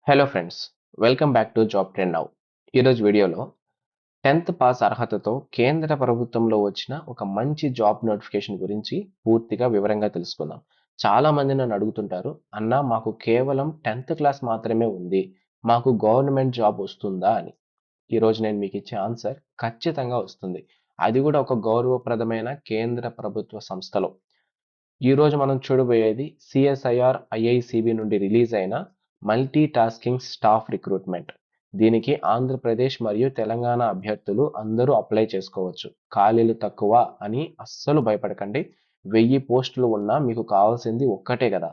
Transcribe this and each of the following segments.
Hello friends, welcome back to job trend now. ఈరోజు వీడియోలో 10th pass అర్హతతో కేంద్ర ప్రభుత్వంలో వచ్చిన ఒక మంచి జాబ్ నోటిఫికేషన్ గురించి పూర్తిగా వివరంగా తెలుసుకుందాం. చాలా మంది నన్ను అడుగుతుంటారు, అన్న మాకు కేవలం 10th క్లాస్ మాత్రమే ఉంది, మాకు గవర్నమెంట్ జాబ్ వస్తుందా అని. ఈరోజు నేను మీకు ఇచ్చే ఆన్సర్ ఖచ్చితంగా వస్తుంది. అది కూడా ఒక గౌరవప్రదమైన కేంద్ర ప్రభుత్వ సంస్థలో. ఈరోజు మనం చూడబోయేది సిఎస్ఐఆర్ ఐఐసిబి నుండి రిలీజ్ అయిన మల్టీ టాస్కింగ్ స్టాఫ్ రిక్రూట్మెంట్. దీనికి ఆంధ్రప్రదేశ్ మరియు తెలంగాణ అభ్యర్థులు అందరూ అప్లై చేసుకోవచ్చు. ఖాళీలు తక్కువ అని అస్సలు భయపడకండి. 1000 పోస్టులు ఉన్నా మీకు కావాల్సింది ఒక్కటే కదా,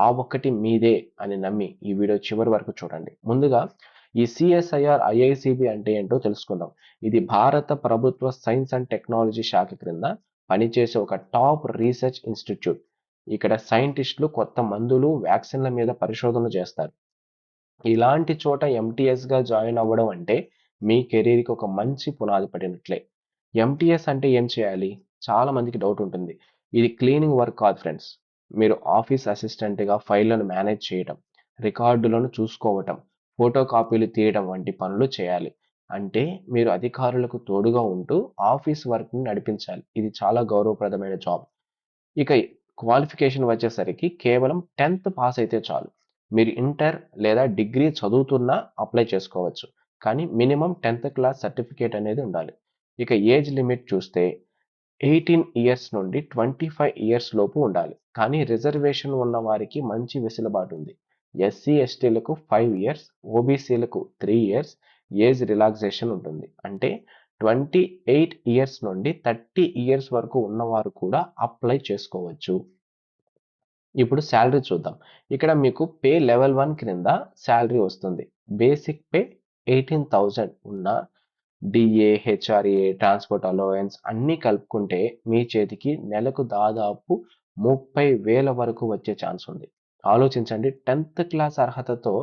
ఆ ఒక్కటి మీదే అని నమ్మి ఈ వీడియో చివరి వరకు చూడండి. ముందుగా ఈ సిఎస్ఐఆర్ ఐఐసిబి అంటే ఏంటో తెలుసుకుందాం. ఇది భారత ప్రభుత్వ సైన్స్ అండ్ టెక్నాలజీ శాఖ క్రింద పనిచేసే ఒక టాప్ రీసెర్చ్ ఇన్స్టిట్యూట్. ఇక్కడ సైంటిస్టులు కొత్త మందులు, వ్యాక్సిన్ల మీద పరిశోధనలు చేస్తారు. ఇలాంటి చోట ఎంటీఎస్గా జాయిన్ అవ్వడం అంటే మీ కెరీర్కి ఒక మంచి పునాది పడినట్లే. ఎంటీఎస్ అంటే ఏం చేయాలి? చాలా మందికి డౌట్ ఉంటుంది. ఇది క్లీనింగ్ వర్క్ కాదు ఫ్రెండ్స్. మీరు ఆఫీస్ అసిస్టెంట్గా ఫైళ్లను మేనేజ్ చేయడం, రికార్డులను చూసుకోవటం, ఫోటో కాపీలు తీయడం వంటి పనులు చేయాలి. అంటే మీరు అధికారులకు తోడుగా ఉంటూ ఆఫీస్ వర్క్ని నడిపించాలి. ఇది చాలా గౌరవప్రదమైన జాబ్. ఇక క్వాలిఫికేషన్ వచ్చేసరికి కేవలం 10th పాస్ అయితే చాలు. మీరు ఇంటర్ లేదా డిగ్రీ చదువుతున్నా అప్లై చేసుకోవచ్చు. కానీ మినిమం 10th క్లాస్ సర్టిఫికేట్ అనేది ఉండాలి. ఇక ఏజ్ లిమిట్ చూస్తే 18 ఇయర్స్ నుండి 25 ఇయర్స్ లోపు ఉండాలి. కానీ రిజర్వేషన్ ఉన్న వారికి మంచి వెసులుబాటు ఉంది. ఎస్సీ ఎస్టీలకు 5 ఇయర్స్, ఓబీసీలకు 3 ఇయర్స్ ఏజ్ రిలాక్సేషన్ ఉంటుంది. అంటే 28 ఇయర్స్ నుండి 30 ఇయర్స్ వరకు ఉన్నవారు కూడా అప్లై చేసుకోవచ్చు. ఇప్పుడు శాలరీ చూద్దాం. ఇక్కడ మీకు పే లెవెల్ 1 క్రింద శాలరీ వస్తుంది. బేసిక్ పే 18,000 ఉన్న డిఏ, హెచ్ఆర్ఏ, ట్రాన్స్పోర్ట్ అలవెన్స్ అన్నీ కలుపుకుంటే మీ చేతికి నెలకు దాదాపు 30,000 వరకు వచ్చే ఛాన్స్ ఉంది. ఆలోచించండి, 10th క్లాస్ అర్హతతో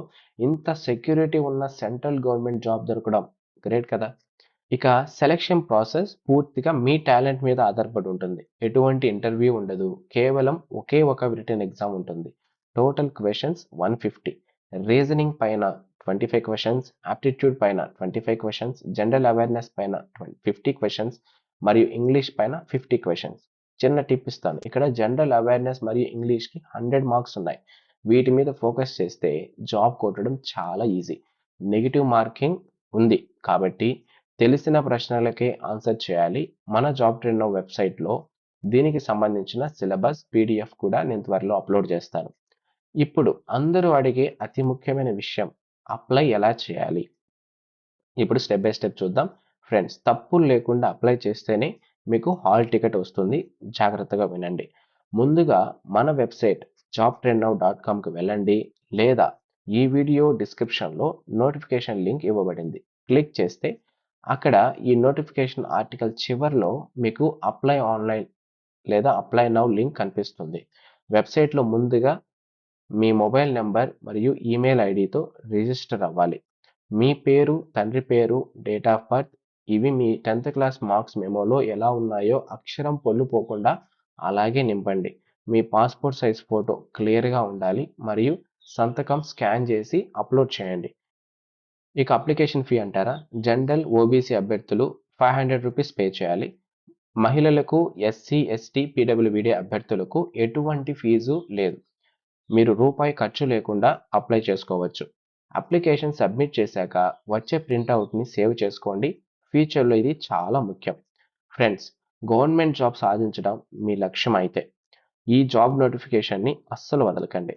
ఇంత సెక్యూరిటీ ఉన్న సెంట్రల్ గవర్నమెంట్ జాబ్ దొరకడం గ్రేట్ కదా. ఇక సెలక్షన్ ప్రాసెస్ పూర్తిగా మీ టాలెంట్ మీద ఆధారపడి ఉంటుంది. ఎటువంటి ఇంటర్వ్యూ ఉండదు. కేవలం ఒకే ఒక రిటన్ ఎగ్జామ్ ఉంటుంది. Total questions 150. రీజనింగ్ పైన 25 క్వశ్చన్స్, ఆప్టిట్యూడ్ పైన 25 క్వశ్చన్స్, జనరల్ అవేర్నెస్ పైన 50 క్వశ్చన్స్ మరియు ఇంగ్లీష్ పైన 50 క్వశ్చన్స్. చిన్న టిప్ ఇస్తాను. ఇక్కడ జనరల్ అవేర్నెస్ మరియు ఇంగ్లీష్కి 100 మార్క్స్ ఉన్నాయి. వీటి మీద ఫోకస్ చేస్తే జాబ్ కొట్టడం చాలా ఈజీ. నెగిటివ్ మార్కింగ్ ఉంది కాబట్టి తెలిసిన ప్రశ్నలకే ఆన్సర్ చేయాలి. మన జాబ్ ట్రెండ్ నౌ వెబ్సైట్లో దీనికి సంబంధించిన సిలబస్ పీడిఎఫ్ కూడా నేను త్వరలో అప్లోడ్ చేస్తాను. ఇప్పుడు అందరూ అడిగే అతి ముఖ్యమైన విషయం, అప్లై ఎలా చేయాలి? ఇప్పుడు స్టెప్ బై స్టెప్ చూద్దాం. ఫ్రెండ్స్, తప్పులు లేకుండా అప్లై చేస్తేనే మీకు హాల్ టికెట్ వస్తుంది. జాగ్రత్తగా వినండి. ముందుగా మన వెబ్సైట్ jobtrendnow.comకి వెళ్ళండి, లేదా ఈ వీడియో డిస్క్రిప్షన్లో నోటిఫికేషన్ లింక్ ఇవ్వబడింది. క్లిక్ చేస్తే అక్కడ ఈ నోటిఫికేషన్ ఆర్టికల్ చివర్లో మీకు అప్లై ఆన్లైన్ లేదా అప్లై నౌ లింక్ కనిపిస్తుంది. వెబ్సైట్లో ముందుగా మీ మొబైల్ నెంబర్ మరియు ఈమెయిల్ ఐడితో రిజిస్టర్ అవ్వాలి. మీ పేరు, తండ్రి పేరు, డేట్ ఆఫ్ బర్త్ ఇవి మీ 10th క్లాస్ మార్క్స్ మెమోలో ఎలా ఉన్నాయో అక్షరం పొల్లుపోకుండా అలాగే నింపండి. మీ పాస్పోర్ట్ సైజ్ ఫోటో క్లియర్గా ఉండాలి మరియు సంతకం స్కాన్ చేసి అప్లోడ్ చేయండి. ఇక అప్లికేషన్ ఫీ అంటారా? జనరల్, ఓబీసీ అభ్యర్థులు 500 రూపీస్ పే చేయాలి. మహిళలకు, ఎస్సీ, ఎస్టీ, పీడబ్ల్యూబీడీ అభ్యర్థులకు ఎటువంటి ఫీజు లేదు. మీరు రూపాయి ఖర్చు లేకుండా అప్లై చేసుకోవచ్చు. అప్లికేషన్ సబ్మిట్ చేశాక వచ్చే ప్రింట్అవుట్ని సేవ్ చేసుకోండి. ఫ్యూచర్లో ఇది చాలా ముఖ్యం. ఫ్రెండ్స్, గవర్నమెంట్ జాబ్ సాధించడం మీ లక్ష్యం అయితే ఈ జాబ్ నోటిఫికేషన్ని అస్సలు వదలకండి.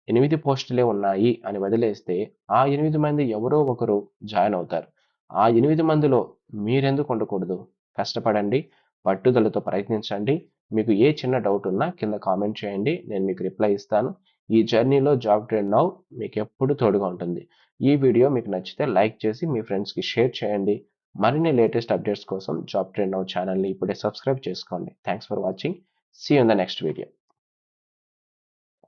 8 పోస్టులే ఉన్నాయి అని వదిలేస్తే ఆ 8 మంది ఎవరో ఒకరు జాయిన్ అవుతారు. ఆ 8 మందిలో మీరెందుకు ఉండకూడదు? కష్టపడండి, పట్టుదలతో ప్రయత్నించండి. మీకు ఏ చిన్న డౌట్ ఉన్నా కింద కామెంట్ చేయండి, నేను మీకు రిప్లై ఇస్తాను. ఈ జర్నీలో జాబ్ ట్రెండ్ నౌ మీకు ఎప్పుడు తోడుగా ఉంటుంది. ఈ వీడియో మీకు నచ్చితే లైక్ చేసి మీ ఫ్రెండ్స్కి షేర్ చేయండి. మరిన్ని లేటెస్ట్ అప్డేట్స్ కోసం జాబ్ ట్రెండ్ నౌ ఛానల్ని ఇప్పుడే సబ్స్క్రైబ్ చేసుకోండి. Thanks for watching. See you in the next video.